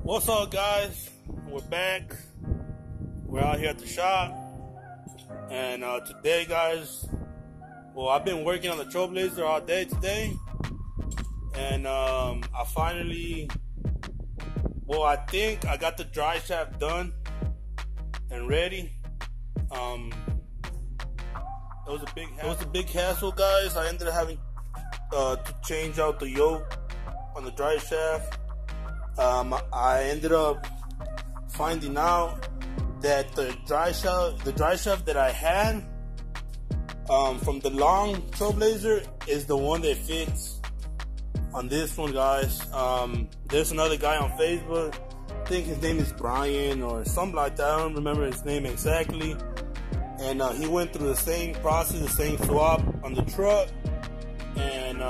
What's up, guys? We're back. We're out here at the shop, and today, guys, well, I've been working on the Trailblazer all day today, and I finally, well, I think I got the dry shaft done and ready. It was a big hassle, guys. I ended up having to change out the yoke on the dry shaft. I ended up finding out that the dry shaft that I had from the long Trailblazer is the one that fits on this one, guys. There's another guy on Facebook, I think his name is Brian or something like that. I don't remember his name exactly. And he went through the same process, the same swap on the truck. And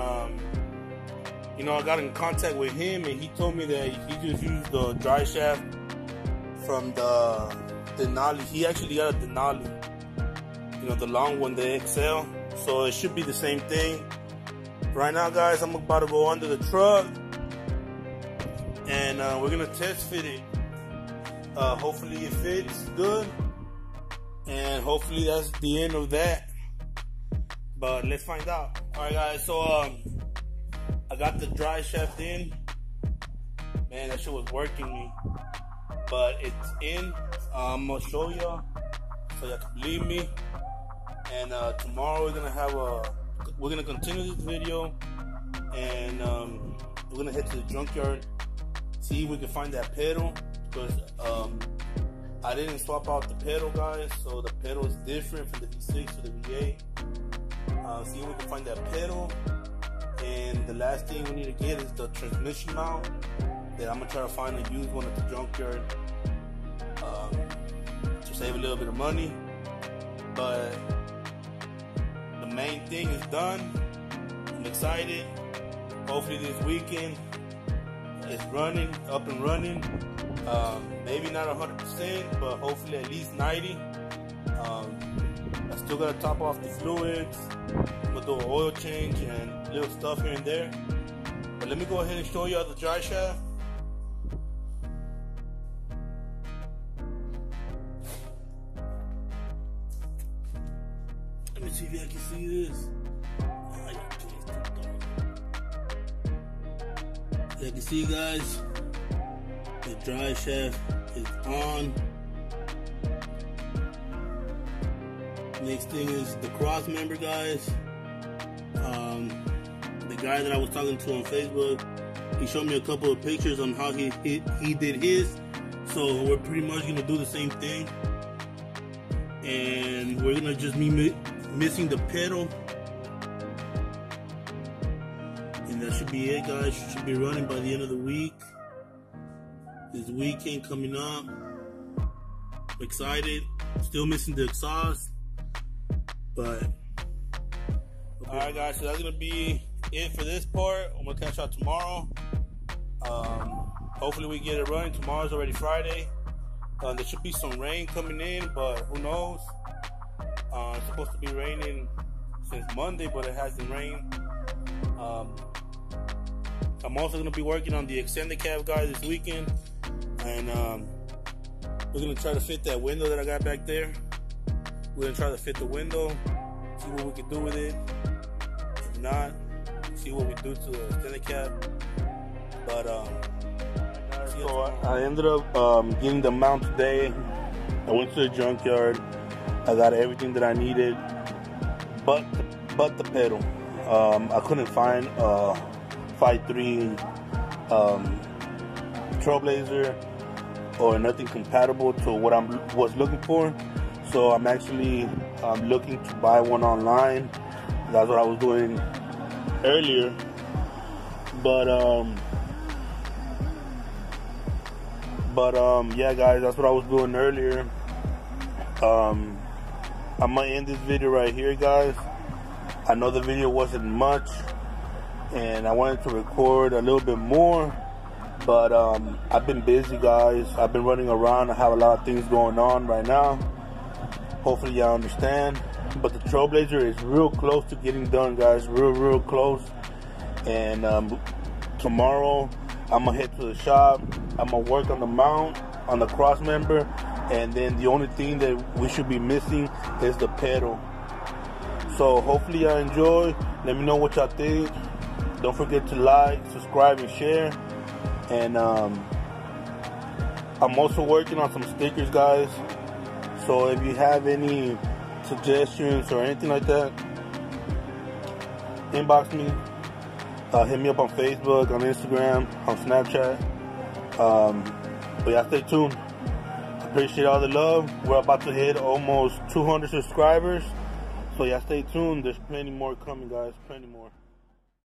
you know, I got in contact with him, and he told me that he just used the dry shaft from the Denali. He actually got a Denali, you know, the long one, the XL. So it should be the same thing. Right now, guys, I'm about to go under the truck, and we're gonna test fit it. Hopefully it fits good, and hopefully that's the end of that. But let's find out. All right, guys. So I got the dry shaft in. Man, that shit was working me, but it's in. I'm gonna show y'all so y'all can believe me. And tomorrow we're gonna continue this video, and we're gonna head to the junkyard, see if we can find that pedal, because I didn't swap out the pedal, guys. So the pedal is different from the V6 to the V8. See if we can find that pedal. And the last thing we need to get is the transmission mount that I'm gonna try to find and use one at the junkyard to save a little bit of money. But the main thing is done. I'm excited. Hopefully this weekend it's up and running. Maybe not 100%, but hopefully at least 90. I still gotta top off the fluids. I'm gonna do an oil change and little stuff here and there. But let me go ahead and show you the dry shaft. Let me see if I can see this. As you can see, guys, the dry shaft is on. Next thing is the cross member, guys. The guy that I was talking to on Facebook, he showed me a couple of pictures on how he did his. So we're pretty much gonna do the same thing, and we're gonna just be missing the pedal, and that should be it, guys. Should be running by the end of the week. This weekend coming up. I'm excited. Still missing the exhaust. But alright, guys, so that's gonna be it for this part. I'm gonna catch y'all tomorrow. Hopefully we get it running. Tomorrow's already Friday. There should be some rain coming in, but who knows? It's supposed to be raining since Monday, but it hasn't rained. I'm also gonna be working on the extended cab, guys, this weekend, and we're gonna try to fit that window that I got back there. We're gonna try to fit the window, see what we can do with it. If not, see what we do to the extended cab. But so I ended up getting the mount today. I went to the junkyard. I got everything that I needed, but the pedal. I couldn't find a 5.3 Trailblazer or nothing compatible to what I was looking for. So I'm actually looking to buy one online. That's what I was doing earlier. But yeah, guys, that's what I was doing earlier. I'm gonna end this video right here, guys. I know the video wasn't much, and I wanted to record a little bit more, but I've been busy, guys. I've been running around. I have a lot of things going on right now. Hopefully y'all understand. But the Trailblazer is real close to getting done, guys. Real close. And tomorrow I'm gonna head to the shop. I'm gonna work on the mount, on the cross member, and then the only thing that we should be missing is the pedal. So hopefully y'all enjoy. Let me know what y'all think. Don't forget to like, subscribe, and share. And I'm also working on some stickers, guys. So if you have any suggestions or anything like that, inbox me. Hit me up on Facebook, on Instagram, on Snapchat. But yeah, stay tuned. Appreciate all the love. We're about to hit almost 200 subscribers. So yeah, stay tuned. There's plenty more coming, guys. Plenty more.